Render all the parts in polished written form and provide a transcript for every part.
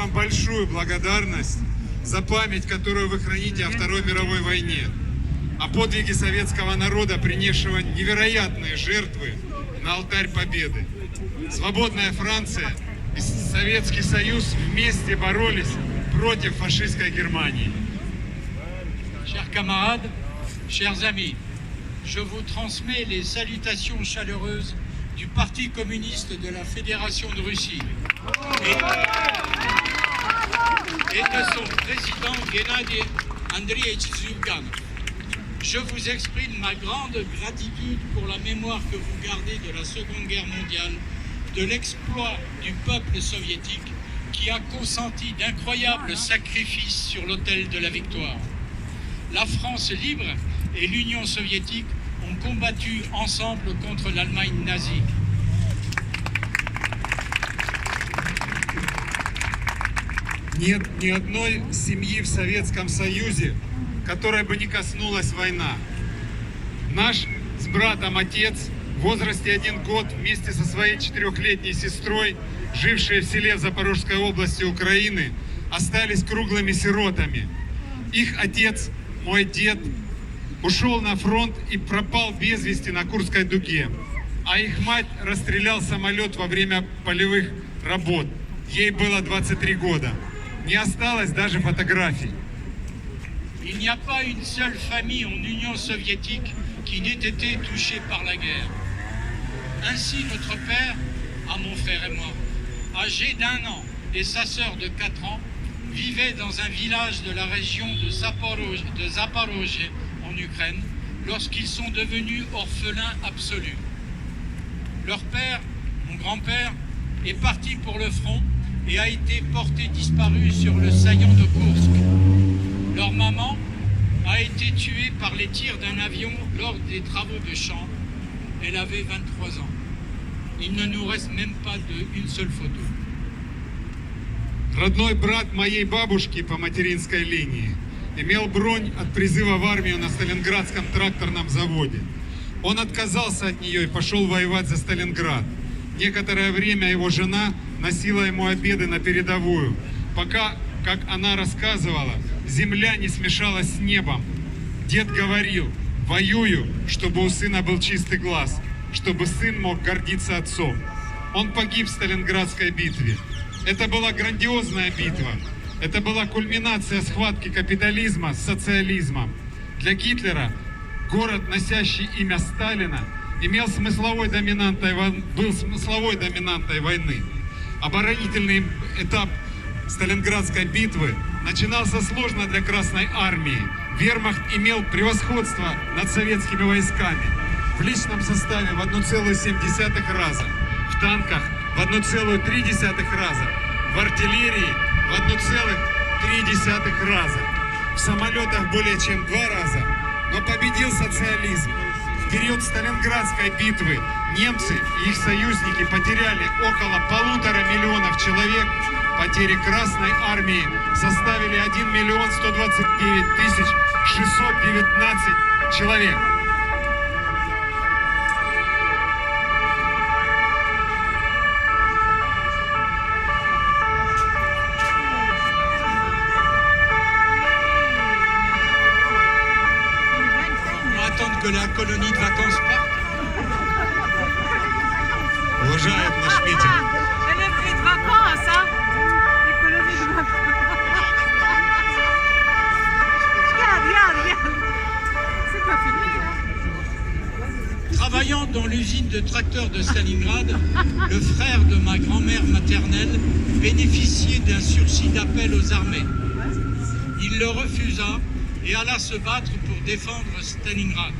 вам большую благодарность за память, которую вы храните о Второй мировой войне, о подвиге советского народа, принесшего невероятные жертвы на алтарь Победы. Свободная Франция и Советский Союз вместе боролись против фашистской Германии. Chers camarades, chers amis, je vous transmets les salutations chaleureuses du Parti communiste de la Fédération de Russie et de son président Gennady Andreevitch Zyuganov. Je vous exprime ma grande gratitude pour la mémoire que vous gardez de la Seconde Guerre mondiale, de l'exploit du peuple soviétique qui a consenti d'incroyables sacrifices sur l'autel de la victoire. La France libre et l'Union soviétique ont combattu ensemble contre l'Allemagne nazie. Нет ни одной семьи в Советском Союзе, которой бы не коснулась война. Наш с братом отец в возрасте 1 год вместе со своей 4-летней сестрой, жившие в селе в Запорожской области Украины, остались круглыми сиротами. Их отец, мой дед, ушел на фронт и пропал без вести на Курской дуге, а их мать расстрелял самолет во время полевых работ. Ей было 23 года. Не осталось даже фотографий. Il n'y a pas une seule famille en Union soviétique qui n'ait été touchée par la guerre. Ainsi, notre père, à mon frère et moi, âgé d'1 an et sa sœur de 4 ans, vivaient dans un village de la région de Zaporozhye en Ukraine lorsqu'ils sont devenus orphelins absolus. Leur père, mon grand-père, est parti pour le front et a été porté disparu sur le saillant de Koursk. Leur maman a été tuée par les tirs d'un avion lors des travaux de champ. Elle avait 23 ans. Il ne nous reste même pas une seule photo. Родной брат моей бабушки по материнской линии имел бронь от призыва в армию на Сталинградском тракторном заводе. Он отказался от нее и пошел воевать за Сталинград. Некоторое время его жена носила ему обеды на передовую, пока, как она рассказывала, земля не смешалась с небом. Дед говорил: воюю, чтобы у сына был чистый глаз, чтобы сын мог гордиться отцом. Он погиб в Сталинградской битве. Это была грандиозная битва. Это была кульминация схватки капитализма с социализмом. Для Гитлера город, носящий имя Сталина, был смысловой доминантой войны. Оборонительный этап Сталинградской битвы начинался сложно для Красной армии. Вермахт имел превосходство над советскими войсками в личном составе в 1,7 раза, в танках в 1,3 раза, в артиллерии в 1,3 раза, в самолетах более чем 2 раза, но победил социализм. В период Сталинградской битвы немцы и их союзники потеряли около 1,5 миллиона человек. Потери Красной армии составили 1 129 619 человек. Que la colonie de vacances parte. Уважает наш митинг. Elle est prise de vacances, hein? Les colonies de vacances. Regarde. C'est pas fini, là. Travaillant dans l'usine de tracteurs de Stalingrad, le frère de ma grand-mère maternelle bénéficiait d'un sursis d'appel aux armées. Il le refusa et alla se battre pour défendre Stalingrad.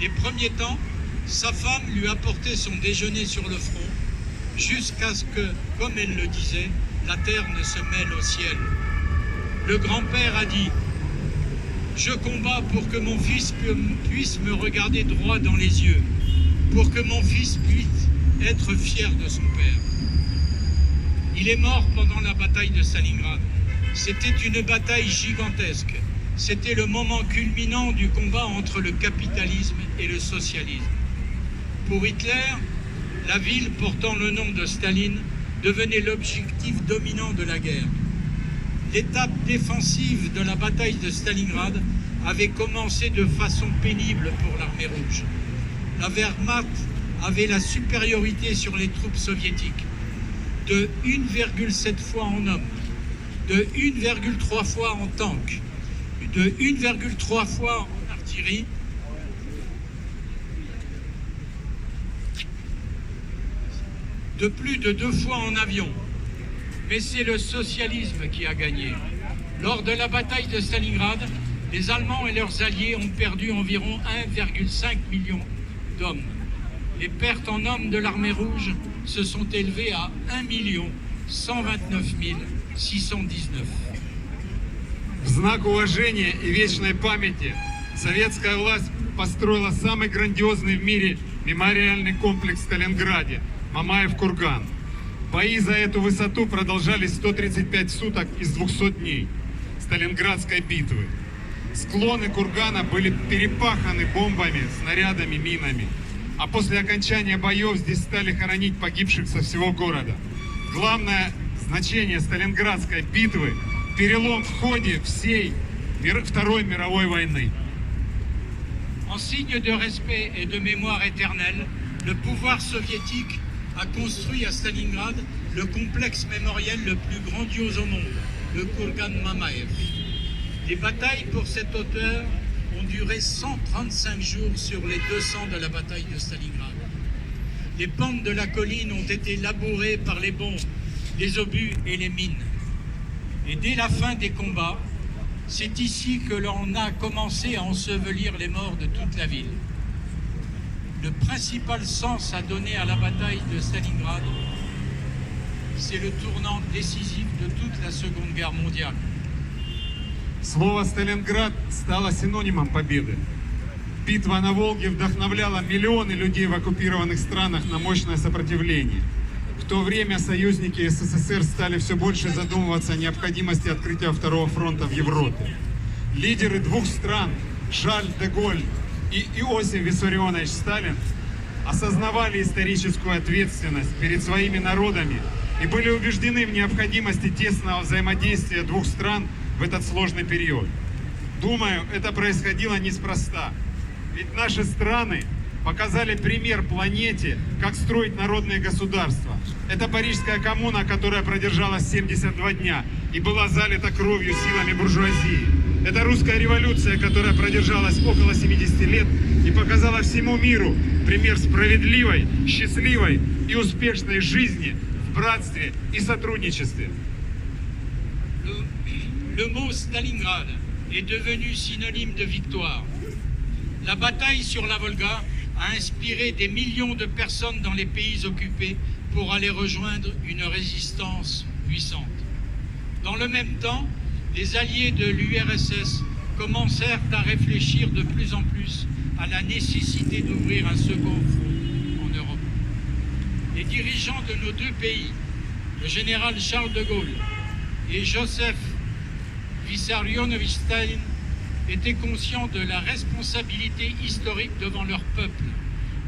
Des premiers temps, sa femme lui apportait son déjeuner sur le front, jusqu'à ce que, comme elle le disait, la terre ne se mêle au ciel. Le grand-père a dit: « Je combats pour que mon fils puisse me regarder droit dans les yeux, pour que mon fils puisse être fier de son père. » Il est mort pendant la bataille de Stalingrad. C'était une bataille gigantesque. C'était le moment culminant du combat entre le capitalisme et le socialisme. Pour Hitler, la ville portant le nom de Staline devenait l'objectif dominant de la guerre. L'étape défensive de la bataille de Stalingrad avait commencé de façon pénible pour l'armée rouge. La Wehrmacht avait la supériorité sur les troupes soviétiques de 1,7 fois en hommes, de 1,3 fois en tank, de 1,3 fois en artillerie, de plus de 2 fois en avion. Mais c'est le socialisme qui a gagné. Lors de la bataille de Stalingrad, les Allemands et leurs alliés ont perdu environ 1,5 million d'hommes. Les pertes en hommes de l'armée rouge se sont élevées à 1 129 619. В знак уважения и вечной памяти советская власть построила самый грандиозный в мире мемориальный комплекс в Сталинграде – Мамаев-Курган. Бои за эту высоту продолжались 135 суток из 200 дней Сталинградской битвы. Склоны кургана были перепаханы бомбами, снарядами, минами. А после окончания боев здесь стали хоронить погибших со всего города. Главное значение Сталинградской битвы – перелом в ходе всей Второй мировой войны. En signe de respect et de mémoire éternelle, le pouvoir soviétique a construit à Stalingrad le complexe mémoriel le plus grandiose au monde, le Kurgan Mamaev. Les batailles pour cette hauteur ont duré 135 jours sur les 200 de la bataille de Stalingrad. Les pentes de la colline ont été labourées par les bombes, les obus et les mines. Et dès la fin des combats, c'est ici que l'on a commencé à ensevelir les morts de toute la ville. Le principal sens à donner à la bataille de Stalingrad, c'est le tournant décisif de toute la Seconde Guerre mondiale. Слово «Сталинград» стало синонимом победы. Битва на Волге вдохновляла миллионы людей в оккупированных странах на мощное сопротивление. В то время союзники СССР стали все больше задумываться о необходимости открытия Второго фронта в Европе. Лидеры двух стран, Шарль де Голль и Иосиф Виссарионович Сталин, осознавали историческую ответственность перед своими народами и были убеждены в необходимости тесного взаимодействия двух стран в этот сложный период. Думаю, это происходило неспроста. Ведь наши страны показали пример планете, как строить народные государства. Это Парижская коммуна, которая продержалась 72 дня и была залита кровью силами буржуазии. Это Русская революция, которая продержалась около 70 лет и показала всему миру пример справедливой, счастливой и успешной жизни в братстве и сотрудничестве. Le mot Stalingrad est devenu synonyme de victoire. La bataille sur la Volga a inspiré des millions de personnes dans les pays occupés pour aller rejoindre une résistance puissante. Dans le même temps, les alliés de l'URSS commencèrent à réfléchir de plus en plus à la nécessité d'ouvrir un second front en Europe. Les dirigeants de nos deux pays, le général Charles de Gaulle et Joseph Vissarionovitch Staline, étaient conscients de la responsabilité historique devant leur peuple.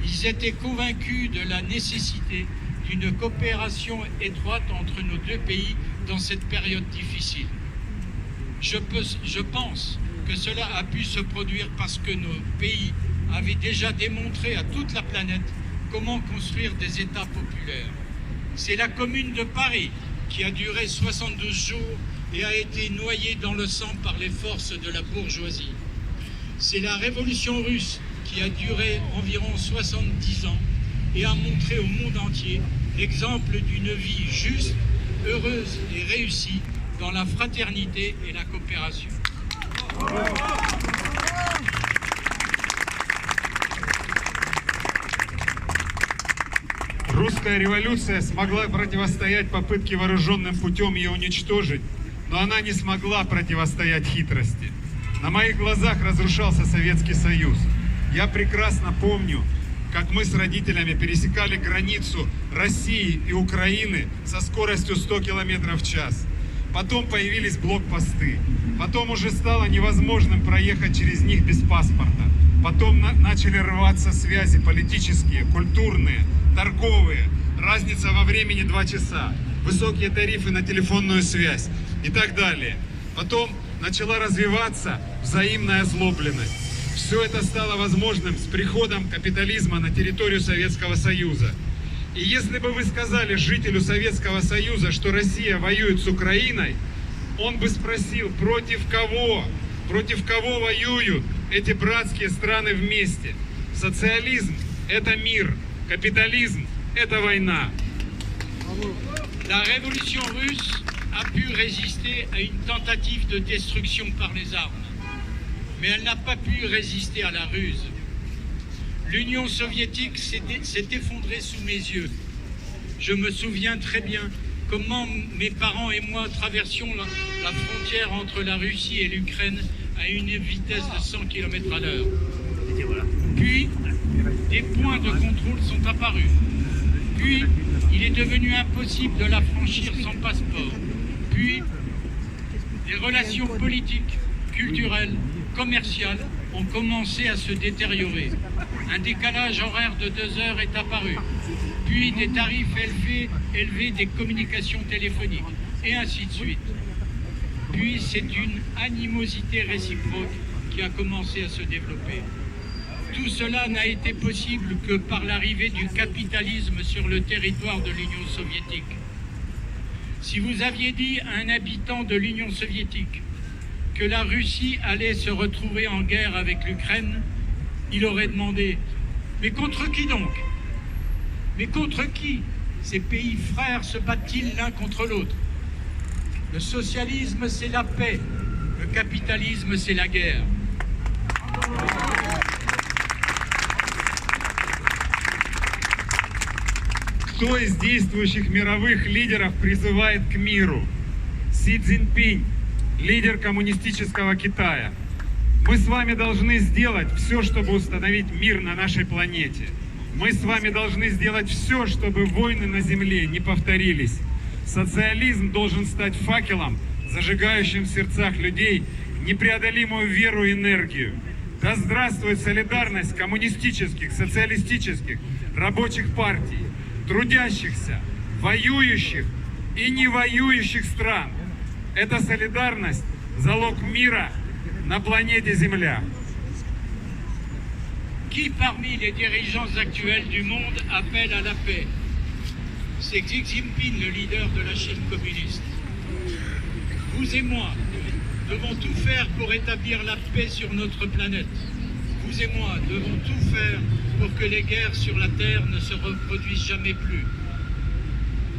Ils étaient convaincus de la nécessité d'une coopération étroite entre nos deux pays dans cette période difficile. Je pense que cela a pu se produire parce que nos pays avaient déjà démontré à toute la planète comment construire des États populaires. C'est la Commune de Paris qui a duré 72 jours et a été noyée dans le sang par les forces de la bourgeoisie. C'est la révolution russe qui a duré environ 70 ans et a montré au monde entier l'exemple d'une vie juste, heureuse et réussie dans la fraternité et la coopération. Русская революция смогла противостоять попытке вооруженным путем ее уничтожить, но она не смогла противостоять хитрости. На моих глазах разрушался Советский Союз. Я прекрасно помню, как мы с родителями пересекали границу России и Украины со скоростью 100 км в час. Потом появились блокпосты. Потом уже стало невозможным проехать через них без паспорта. Потом начали рваться связи политические, культурные, торговые. Разница во времени 2 часа. высокие тарифы на телефонную связь и так далее. Потом начала развиваться взаимная озлобленность. Все это стало возможным с приходом капитализма на территорию Советского Союза. И если бы вы сказали жителю Советского Союза, что Россия воюет с Украиной, он бы спросил, против кого? Против кого воюют эти братские страны вместе? Социализм – это мир, капитализм – это война. La révolution russe a pu résister à une tentative de destruction par les armes, mais elle n'a pas pu résister à la ruse. L'Union soviétique s'est effondrée sous mes yeux. Je me souviens très bien comment mes parents et moi traversions la frontière entre la Russie et l'Ukraine à une vitesse de 100 km à l'heure. Puis, des points de contrôle sont apparus. Puis, il est devenu impossible de la franchir sans passeport. Puis, les relations politiques, culturelles, commerciales ont commencé à se détériorer. Un décalage horaire de 2 heures est apparu. Puis des tarifs élevés des communications téléphoniques, et ainsi de suite. Puis c'est une animosité réciproque qui a commencé à se développer. Tout cela n'a été possible que par l'arrivée du capitalisme sur le territoire de l'Union soviétique. Si vous aviez dit à un habitant de l'Union soviétique que la Russie allait se retrouver en guerre avec l'Ukraine, il aurait demandé « Mais contre qui donc ? Mais contre qui ces pays frères se battent-ils l'un contre l'autre ? Le socialisme, c'est la paix. Le capitalisme, c'est la guerre. » Кто из действующих мировых лидеров призывает к миру? Си Цзиньпинь, лидер коммунистического Китая. Мы с вами должны сделать все, чтобы установить мир на нашей планете. Мы с вами должны сделать все, чтобы войны на Земле не повторились. Социализм должен стать факелом, зажигающим в сердцах людей непреодолимую веру и энергию. Да здравствует солидарность коммунистических, социалистических, рабочих партий, трудящихся, воюющих и не воюющих стран. Эта солидарность – залог мира на планете Земля. Qui parmi les dirigeants actuels du monde appelle à la paix? C'est Xi Jinping, le leader de la Chine communiste. Vous et moi devons tout faire pour établir la paix sur notre planète. Vous et moi devons tout faire pour que les guerres sur la Terre ne se reproduisent jamais plus.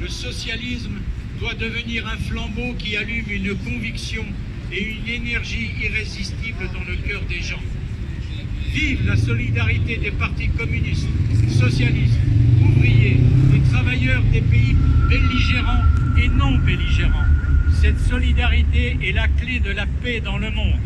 Le socialisme doit devenir un flambeau qui allume une conviction et une énergie irrésistible dans le cœur des gens. Vive la solidarité des partis communistes, socialistes, ouvriers, des travailleurs des pays belligérants et non belligérants. Cette solidarité est la clé de la paix dans le monde.